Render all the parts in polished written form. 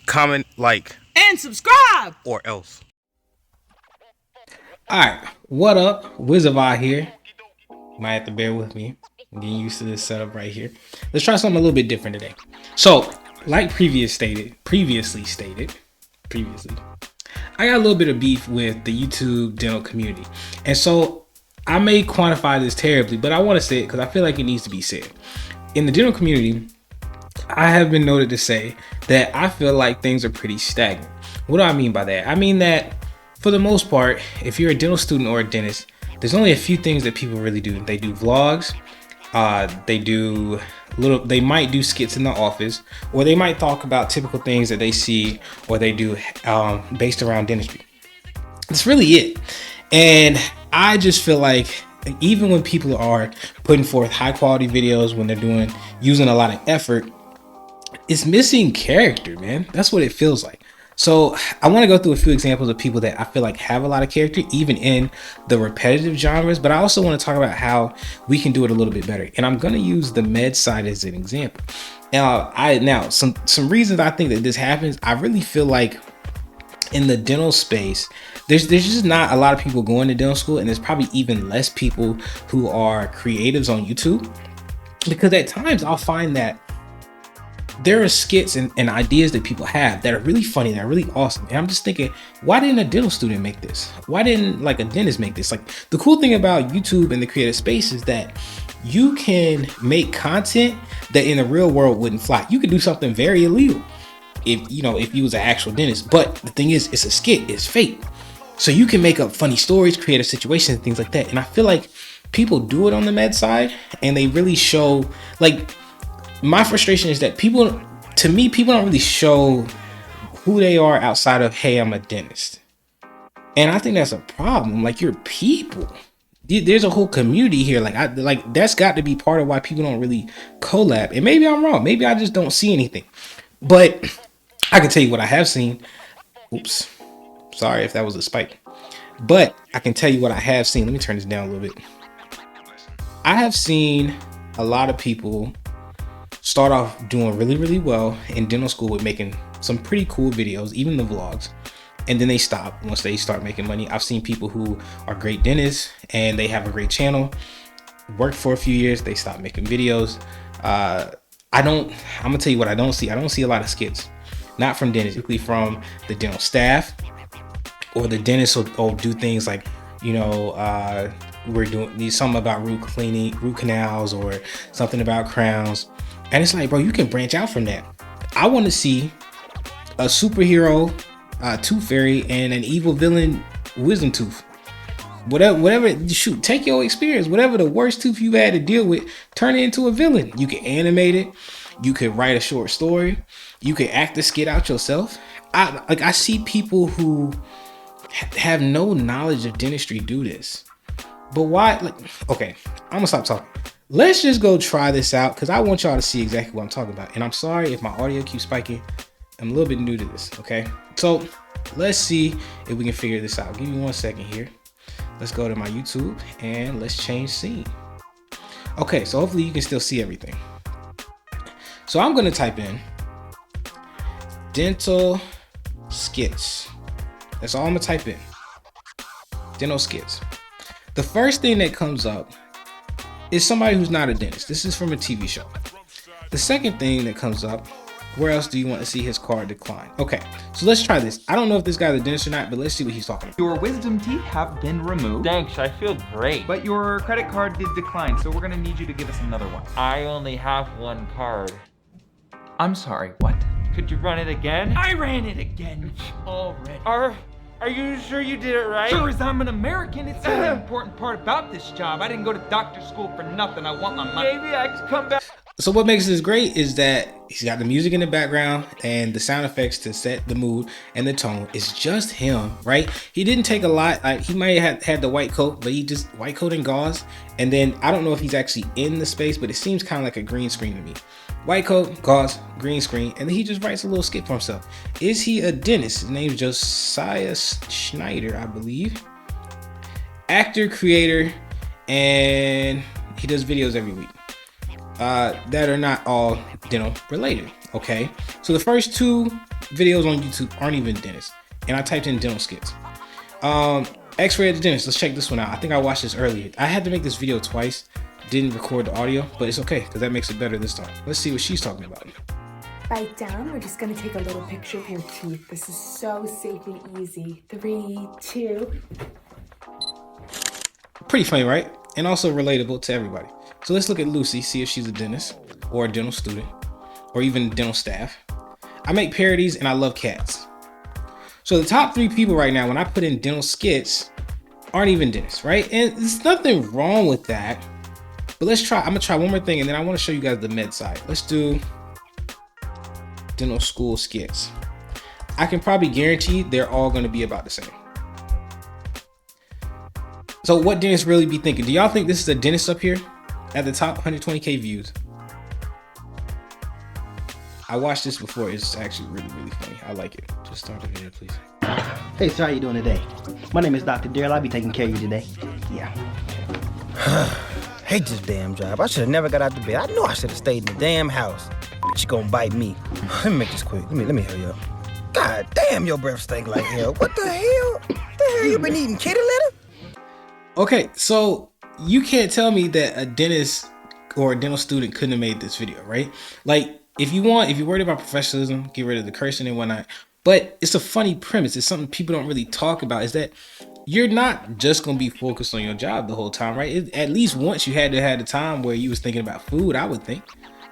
comment, like, and subscribe, or else. Alright, what up? Wizavai here. Might have to bear with me. I'm getting used to this setup right here. Let's try something a little bit different today. So, like previously stated, I got a little bit of beef with the YouTube dental community. And so I may quantify this terribly, but I want to say it because I feel like it needs to be said. In the dental community, I have been noted to say that I feel like things are pretty stagnant. What do I mean by that? I mean that for the most part, if you're a dental student or a dentist, there's only a few things that people really do. They do vlogs, they might do skits in the office, or they might talk about typical things that they see or they do based around dentistry. That's really it. And I just feel like even when people are putting forth high quality videos, when they're using a lot of effort, it's missing character, man. That's what it feels like. So I want to go through a few examples of people that I feel like have a lot of character, even in the repetitive genres, but I also want to talk about how we can do it a little bit better. And I'm going to use the med side as an example. Now, some reasons I think that this happens, I really feel like in the dental space, there's just not a lot of people going to dental school, and there's probably even less people who are creatives on YouTube, because at times I'll find that there are skits and ideas that people have that are really funny, that are really awesome. And I'm just thinking, why didn't a dental student make this? Why didn't like a dentist make this? Like, the cool thing about YouTube and the creative space is that you can make content that in the real world wouldn't fly. You could do something very illegal if you was an actual dentist. But the thing is, it's a skit, it's fake. So you can make up funny stories, creative situations, things like that. And I feel like people do it on the med side, and they really show, like, my frustration is that people don't really show who they are outside of, hey, I'm a dentist. And I think that's a problem. Like, you're people. There's a whole community here. Like that's got to be part of why people don't really collab. And maybe I'm wrong. Maybe I just don't see anything. But I can tell you what I have seen. Oops. Sorry if that was a spike. But I can tell you what I have seen. Let me turn this down a little bit. I have seen a lot of people start off doing really, really well in dental school with making some pretty cool videos, even the vlogs, and then they stop once they start making money. I've seen people who are great dentists and they have a great channel, worked for a few years, they stop making videos. I'm gonna tell you what I don't see. I don't see a lot of skits, not from dentists, typically from the dental staff, or the dentists will do things like, we're doing something about root cleaning, root canals, or something about crowns. And it's like, bro, you can branch out from that. I want to see a superhero tooth fairy and an evil villain wisdom tooth. Whatever, shoot, take your experience, whatever the worst tooth you had to deal with, turn it into a villain. You can animate it. You could write a short story. You could act the skit out yourself. I see people who have no knowledge of dentistry do this. But why? Okay, I'm gonna stop talking. Let's just go try this out, because I want y'all to see exactly what I'm talking about. And I'm sorry if my audio keeps spiking. I'm a little bit new to this, okay? So let's see if we can figure this out. Give me 1 second here. Let's go to my YouTube and let's change scene. Okay, so hopefully you can still see everything. So I'm gonna type in dental skits. That's all I'm gonna type in. Dental skits. The first thing that comes up is somebody who's not a dentist. This is from a TV show. The second thing that comes up, where else do you want to see his card decline? Okay, so let's try this. I don't know if this guy's a dentist or not, but let's see what he's talking about. Your wisdom teeth have been removed. Thanks, I feel great. But your credit card did decline, so we're gonna need you to give us another one. I only have one card. I'm sorry, what? Could you run it again? I ran it again already. Are you sure you did it right? Sure as I'm an American, it's the only important part about this job. I didn't go to doctor school for nothing. I want my money. Maybe I could come back. So what makes this great is that he's got the music in the background and the sound effects to set the mood and the tone. It's just him, right? He didn't take a lot. He might have had the white coat, but he just white coat and gauze. And then I don't know if he's actually in the space, but it seems kind of like a green screen to me. White coat, gauze, green screen, and then he just writes a little skit for himself. Is he a dentist? His name's Josiah Schneider, I believe. Actor, creator, and he does videos every week that are not all dental related. Okay, so the first two videos on YouTube aren't even dentists. And I typed in dental skits. X-ray at the dentist. Let's check this one out. I think I watched this earlier. I had to make this video twice. Didn't record the audio, but it's okay because that makes it better this time. Let's see what she's talking about. Bite down. We're just gonna take a little picture of your teeth. This is so safe and easy. 3, 2. Pretty funny, right? And also relatable to everybody. So let's look at Lucy, see if she's a dentist or a dental student or even dental staff. I make parodies and I love cats. So the top 3 people right now, when I put in dental skits, aren't even dentists, right? And there's nothing wrong with that. But let's try, I'm gonna try one more thing and then I wanna show you guys the med side. Let's do dental school skits. I can probably guarantee they're all gonna be about the same. So what dentists really be thinking? Do y'all think this is a dentist up here at the top? 120K views. I watched this before. It's actually really, really funny. I like it. Just start the video, please. Hey, sir, how you doing today? My name is Dr. Daryl. I'll be taking care of you today. Yeah. Hate this damn job. I should have never got out the bed. I knew I should have stayed in the damn house. She gonna bite me. Let me make this quick. Let me hurry up. God damn, your breath stink like hell. What the hell? The hell you been eating, kitty litter? Okay, so you can't tell me that a dentist or a dental student couldn't have made this video, right? Like, if you're worried about professionalism, get rid of the cursing and whatnot. But it's a funny premise. It's something people don't really talk about, is that you're not just gonna be focused on your job the whole time, right? At least once you had to have the time where you was thinking about food, I would think.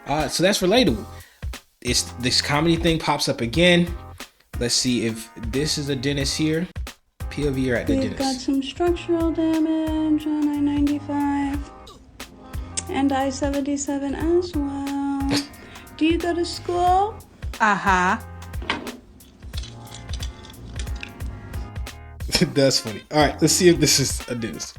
So that's relatable. It's this comedy thing pops up again. Let's see if this is a dentist here. POV at the We've dentist. got some structural damage on I-95 and I-77 as well. Do you go to school? Uh-huh. That's funny. All right, let's see if this is a dentist.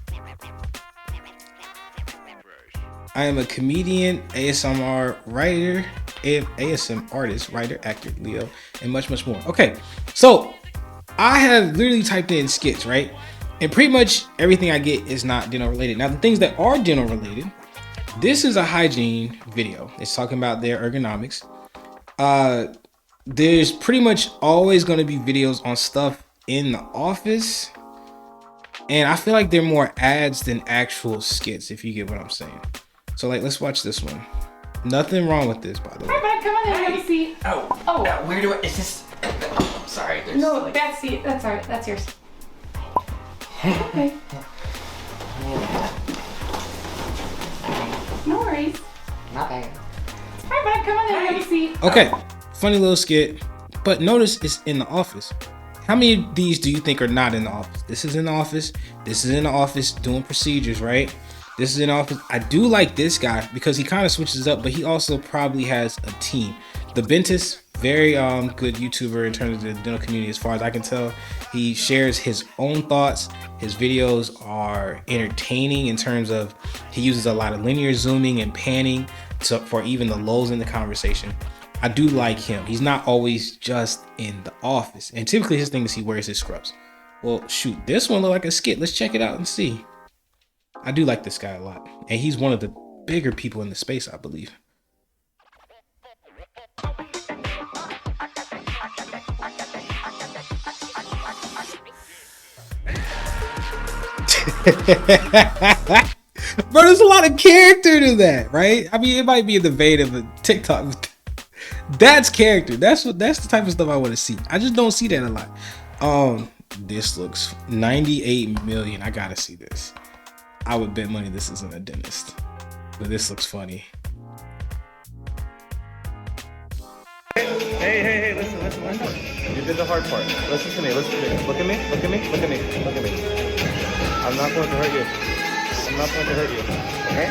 I am a comedian, ASMR writer, ASM artist, writer, actor, Leo, and much, much more. Okay, so I have literally typed in skits, right? And pretty much everything I get is not dental related. Now, the things that are dental related, this is a hygiene video. It's talking about their ergonomics. There's pretty much always going to be videos on stuff in the office. And I feel like they're more ads than actual skits, if you get what I'm saying. So, like, let's watch this one. Nothing wrong with this, by the way. Hi, bud. Come on in. Have a seat. Oh. Where do I? Is this? Oh, I'm sorry. There's No, like, that seat. That's all right. That's yours. Okay. No worries. not bad. Hi, bud. Come on in. Have a seat. Okay, funny little skit. But notice it's in the office. How many of these do you think are not in the office? This is in the office. This is in the office doing procedures, right? This is in office. I do like this guy because he kind of switches up, but he also probably has a team. The Dentist, very good YouTuber in terms of the dental community, as far as I can tell. He shares his own thoughts. His videos are entertaining in terms of he uses a lot of linear zooming and panning for even the lulls in the conversation. I do like him. He's not always just in the office. And typically his thing is he wears his scrubs. Well, shoot, this one look like a skit. Let's check it out and see. I do like this guy a lot. And he's one of the bigger people in the space, I believe. Bro, there's a lot of character to that, right? I mean, it might be in the vein of a TikTok. That's character. That's the type of stuff I want to see. I just don't see that a lot. This looks 98 million. I gotta see this. I would bet money this isn't a dentist, but this looks funny. Hey, listen. You did the hard part. Listen to me. Look at me. I'm not going to hurt you. Okay?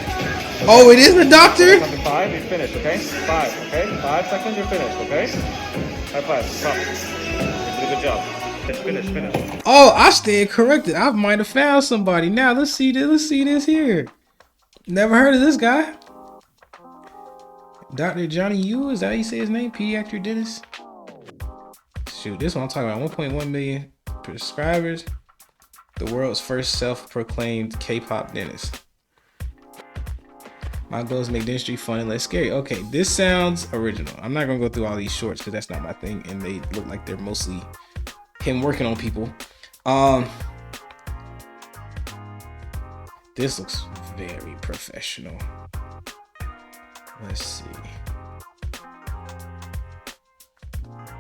Oh, it is the doctor? Number 5, you're finished, okay? 5, okay? 5 seconds, you're finished, okay? High five, stop. You did a good job. Finish. Oh, I stand corrected. I might have found somebody. Now let's see this here. Never heard of this guy. Dr. Johnny Yu, is that how you say his name? Pediatric dentist. Shoot, this one I'm talking about 1.1 million prescribers. The world's first self-proclaimed K-pop dentist. My goal is to make dentistry fun and less scary. Okay, this sounds original. I'm not gonna go through all these shorts because that's not my thing, and they look like they're mostly him working on people. This looks very professional. Let's see.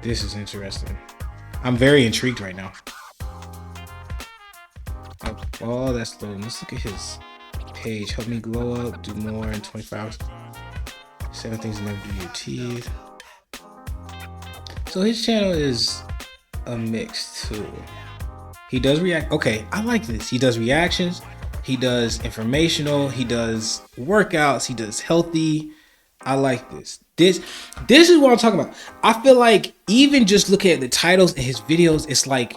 This is interesting. I'm very intrigued right now. Oh, that's low. Let's look at his page. Help me glow up, do more in 24 hours. 7 things to never do to your teeth. So his channel is a mix too. He does react. Okay, I like this. He does reactions. He does informational. He does workouts. He does healthy. I like this. This is what I'm talking about. I feel like even just looking at the titles and his videos, it's like,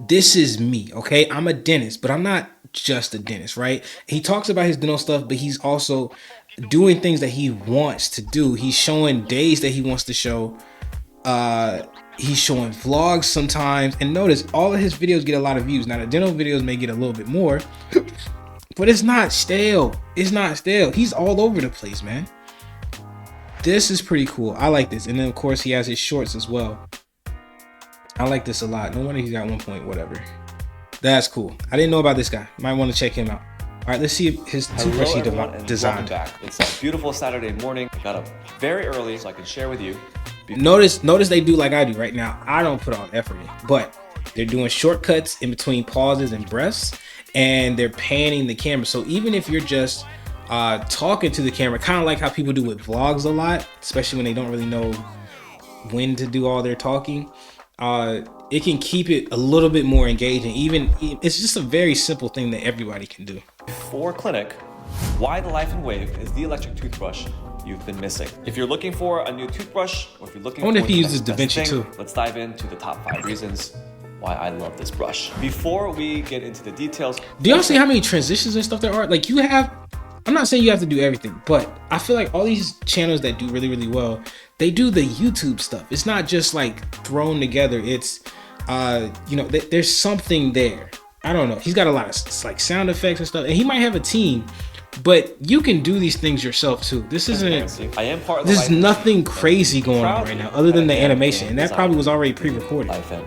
this is me, okay? I'm a dentist, but I'm not just a dentist, right? He talks about his dental stuff, but he's also doing things that he wants to do. He's showing days that he wants to show. He's showing vlogs sometimes. And notice, all of his videos get a lot of views. Now, the dental videos may get a little bit more, but it's not stale. It's not stale. He's all over the place, man. This is pretty cool. I like this. And then, of course, he has his shorts as well. I like this a lot. No wonder he's got 1 point whatever. That's cool. I didn't know about this guy. Might want to check him out. All right, let's see his toothbrush he designed. Back. It's a beautiful Saturday morning. I got up very early so I can share with you. Notice they do like I do right now. I don't put all the effort in, but they're doing shortcuts in between pauses and breaths, and they're panning the camera. So even if you're just talking to the camera, kind of like how people do with vlogs a lot, especially when they don't really know when to do all their talking, it can keep it a little bit more engaging. Even it's just a very simple thing that everybody can do. For clinic, why the Life and Wave is the electric toothbrush you've been missing. If you're looking for a new toothbrush, or if you're looking, I wonder if he the uses next Davinci best thing, too. Let's dive into the top 5 reasons why I love this brush. Before we get into the details, do y'all see how many transitions and stuff there are? Like, you have, I'm not saying you have to do everything, but I feel like all these channels that do really, really well, they do the YouTube stuff. It's not just like thrown together. It's, you know, there's something there. I don't know. He's got a lot of like sound effects and stuff, and he might have a team, but you can do these things yourself too. This isn't, I am part of the there's nothing crazy going on right now other than the animation, and that probably was already pre-recorded. Life and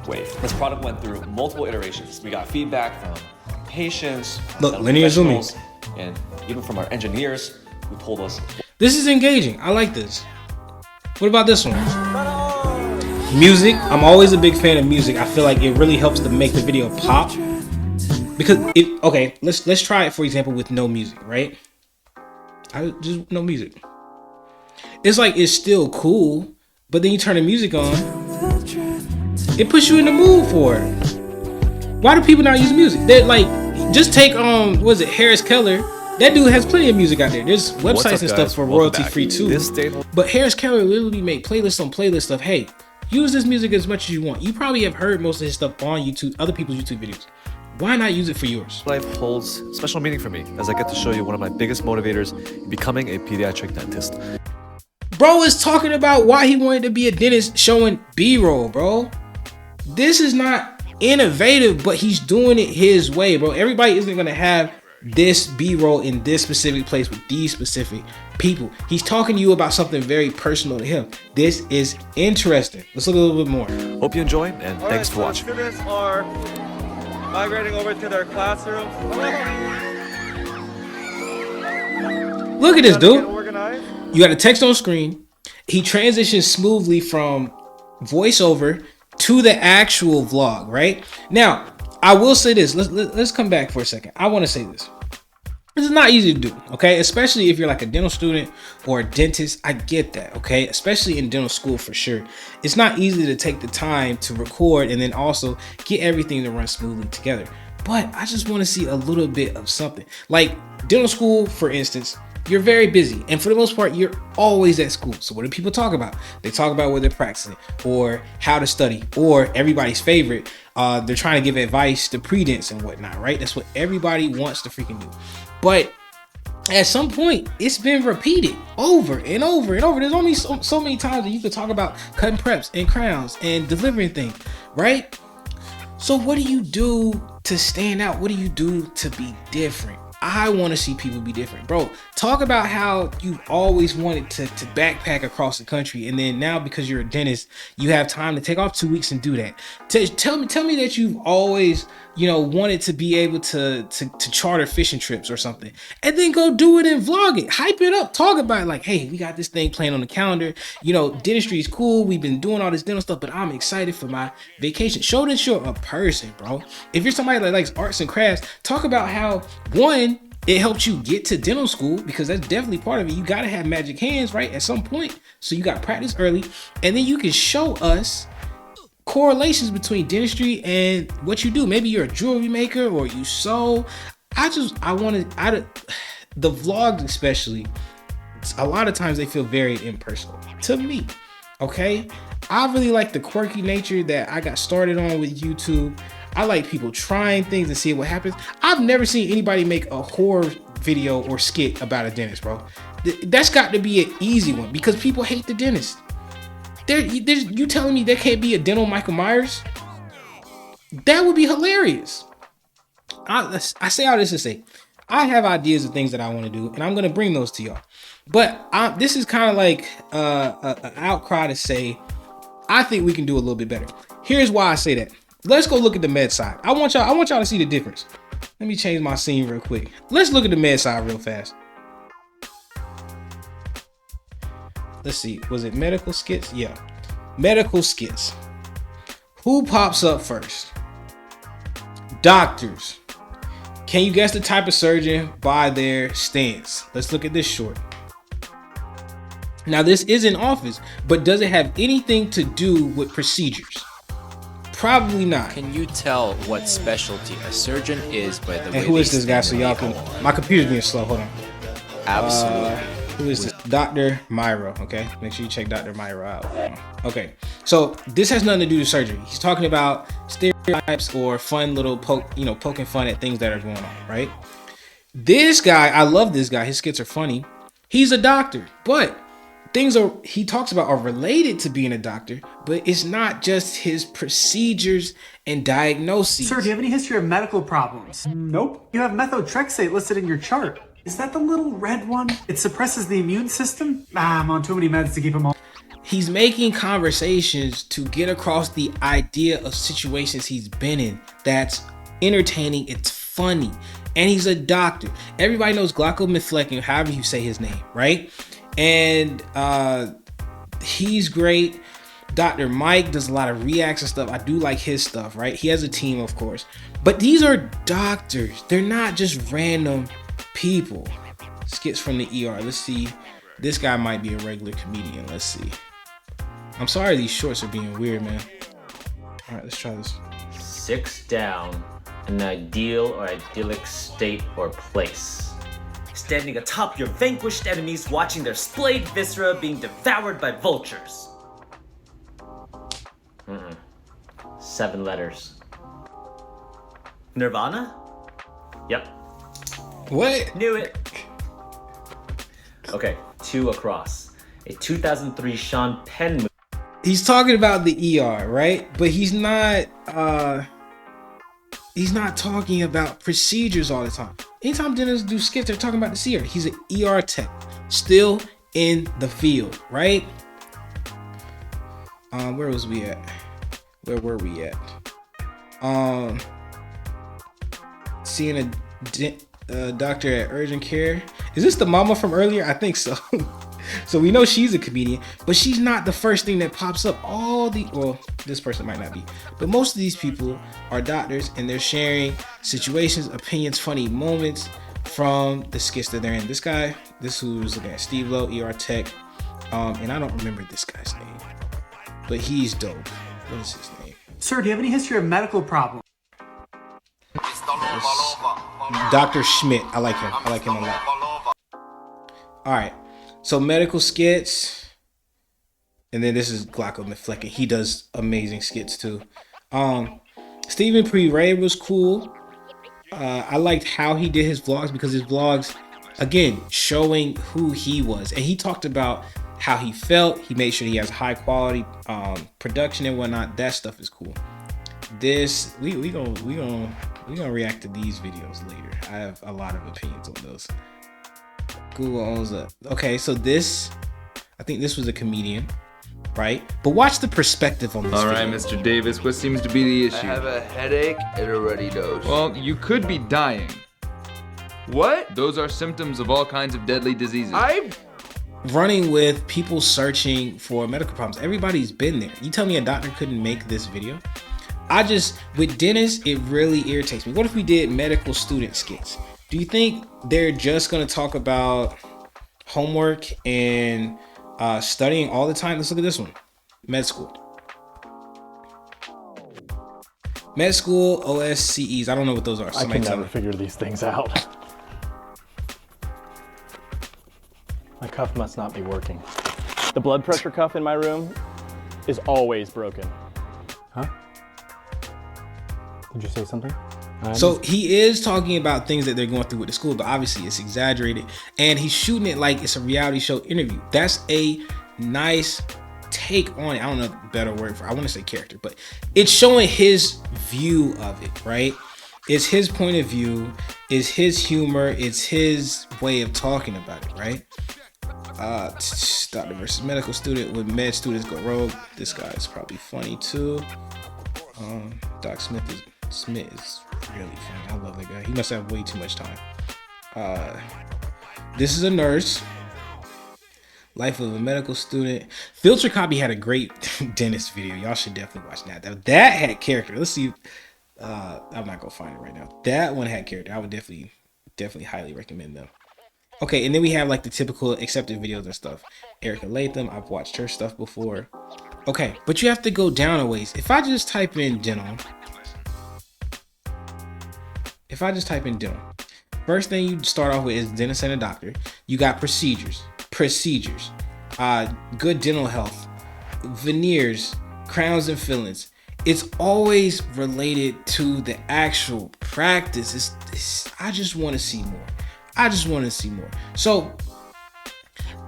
Wave. This product went through multiple iterations. We got feedback from patients, look, linear zooming, and even from our engineers who told us. This is engaging. I like this. What about this one? Music. I'm always a big fan of music. I feel like it really helps to make the video pop. Because okay, let's try it, for example, with no music, right? Just no music. It's like, it's still cool, but then you turn the music on, it puts you in the mood for it. Why do people not use music? They're like, just take what is it, Harris Keller. That dude has plenty of music out there. There's websites and stuff for royalty free too. But Harris Keller literally made playlists on playlists of, hey, use this music as much as you want. You probably have heard most of his stuff on YouTube, other people's YouTube videos. Why not use it for yours? Life holds special meaning for me as I get to show you one of my biggest motivators in becoming a pediatric dentist. Bro is talking about why he wanted to be a dentist, showing B-roll, bro. This is not innovative, but he's doing it his way, bro. Everybody isn't gonna have this B-roll in this specific place with these specific people. He's talking to you about something very personal to him. This is interesting. Let's look a little bit more. Hope you enjoy, and thanks for watching. Students are migrating over to their classrooms. Look at this, dude. You got a text on screen. He transitions smoothly from voiceover to the actual vlog, right? Now, I will say this. Let's come back for a second. I want to say this. This is not easy to do, okay? Especially if you're like a dental student or a dentist. I get that, okay? Especially in dental school for sure. It's not easy to take the time to record and then also get everything to run smoothly together. But I just want to see a little bit of something. Like dental school, for instance, you're very busy. And for the most part, you're always at school. So what do people talk about? They talk about where they're practicing or how to study, or everybody's favorite, they're trying to give advice to pre-dents and whatnot, right? That's what everybody wants to freaking do. But at some point, it's been repeated over and over and over. There's only so many times that you could talk about cutting preps and crowns and delivering things, right? So what do you do to stand out? What do you do to be different? I want to see people be different, bro. Talk about how you've always wanted to backpack across the country, and then now because you're a dentist, you have time to take off 2 weeks and do that. Tell me that you've always, you know, wanted to be able to charter fishing trips or something, and then go do it and vlog it, hype it up, talk about it like, hey, we got this thing planned on the calendar. You know, dentistry is cool. We've been doing all this dental stuff, but I'm excited for my vacation. Show that you're a person, bro. If you're somebody that likes arts and crafts, talk about how one, it helps you get to dental school, because that's definitely part of it. You got to have magic hands, right, at some point. So you got to practice early, and then you can show us correlations between dentistry and what you do. Maybe you're a jewelry maker or you sew. The vlogs especially, a lot of times they feel very impersonal to me. Okay, I really like the quirky nature that I got started on with YouTube. I like people trying things and see what happens. I've never seen anybody make a horror video or skit about a dentist, bro. That's got to be an easy one, because people hate the dentist. You telling me there can't be a dental Michael Myers? That would be hilarious. I say all this to say, I have ideas of things that I want to do, and I'm going to bring those to y'all. But this is kind of like an outcry to say, I think we can do a little bit better. Here's why I say that. Let's go look at the med side. I want y'all to see the difference. Let me change my scene real quick. Let's look at the med side real fast. Let's see. Was it medical skits? Yeah. Medical skits. Who pops up first? Doctors. Can you guess the type of surgeon by their stance? Let's look at this short. Now, this is in office, but does it have anything to do with procedures? Probably not. Can you tell what specialty a surgeon is by the way? And who is this guy? So y'all can. My computer's being slow. Hold on. Absolutely. Who is this? Dr. Myra. Okay, make sure you check Dr. Myra out. Okay, so this has nothing to do with surgery. He's talking about stereotypes or fun little poking fun at things that are going on. Right. This guy, I love this guy. His skits are funny. He's a doctor, but things he talks about are related to being a doctor, but it's not just his procedures and diagnoses. Sir, do you have any history of medical problems? Nope. You have methotrexate listed in your chart. Is that the little red one? It suppresses the immune system? I'm on too many meds to keep them all. He's making conversations to get across the idea of situations he's been in. That's entertaining. It's funny. And he's a doctor. Everybody knows Glauco Miflekin, however you say his name, right? And he's great. Dr. Mike does a lot of reacts and stuff. I do like his stuff, right? He has a team, of course. But these are doctors. They're not just random people. Skits from the ER. Let's see. This guy might be a regular comedian. Let's see. I'm sorry these shorts are being weird, man. All right, let's try this. 6 down. An ideal or idyllic state or place. Standing atop your vanquished enemies, watching their splayed viscera being devoured by vultures. 7 letters. Nirvana? Yep. What? Knew it. Okay, 2 across. A 2003 Sean Penn movie. He's talking about the ER, right? But he's not talking about procedures all the time. Anytime dentists do skits, they're talking about the ER. He's an ER tech, still in the field, right? Where was we at? Where were we at? Seeing a doctor at urgent care. Is this the mama from earlier? I think so. So we know she's a comedian, but she's not the first thing that pops up. Well, this person might not be, but most of these people are doctors, and they're sharing situations, opinions, funny moments from the skits that they're in. This who's looking at Steve Lowe, ER Tech, and I don't remember this guy's name, but he's dope. What is his name? Sir, do you have any history of medical problems? Dr. Schmidt. I like him. I like him a lot. All right. So medical skits, and then this is Glauco Miflekin. He does amazing skits too. Stephen Pre-Ray was cool. I liked how he did his vlogs, because his vlogs, again, showing who he was, and he talked about how he felt. He made sure he has high quality production and whatnot. That stuff is cool. This we gonna We're gonna react to these videos later. I have a lot of opinions on those. Google owns a. Okay, so this, I think this was a comedian, right? But watch the perspective on this. All right, Mr. Davis, what seems to be the issue? I have a headache and a runny nose. Well, you could be dying. What? Those are symptoms of all kinds of deadly diseases. Running with people searching for medical problems. Everybody's been there. You tell me a doctor couldn't make this video? With dentists, it really irritates me. What if we did medical student skits? Do you think they're just gonna talk about homework and studying all the time? Let's look at this one. Med school. Med school, OSCEs. I don't know what those are. I can never figure these things out. My cuff must not be working. The blood pressure cuff in my room is always broken. Huh? Did you say something? So he is talking about things that they're going through with the school, but obviously it's exaggerated. And he's shooting it like it's a reality show interview. That's a nice take on it. I don't know the better word for it. I want to say character, but it's showing his view of it, right? It's his point of view, it's his humor, it's his way of talking about it, right? Doctor versus medical student. When med students go rogue, this guy is probably funny too. Doc Smith is really funny. I love that guy. He must have way too much time. This is a nurse. Life of a medical student. Filter Copy had a great dentist video. Y'all should definitely watch that. That had character. Let's see. I'm not gonna find it right now. That one had character. I would definitely highly recommend them. Okay, and then we have like the typical accepted videos and stuff. Erica Latham, I've watched her stuff before. Okay, but you have to go down a ways. If I just type in dental, first thing you start off with is dentist and a doctor. You got procedures, good dental health, veneers, crowns and fillings. It's always related to the actual practice. I just want to see more. So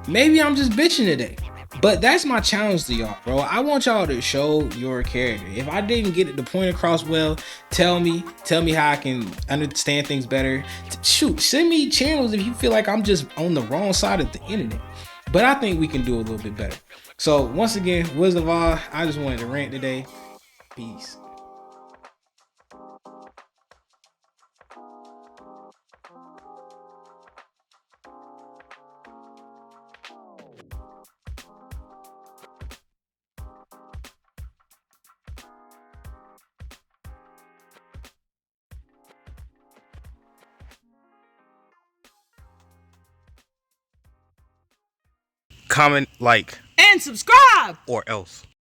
maybe I'm just bitching today, but that's my challenge to y'all, bro. I want y'all to show your character. If I didn't get the point across well, tell me how I can understand things better. Shoot, send me channels if you feel like I'm just on the wrong side of the internet. But I think we can do a little bit better. So once again, Wizard of Oz, I just wanted to rant today. Peace. Comment, like, and subscribe, or else.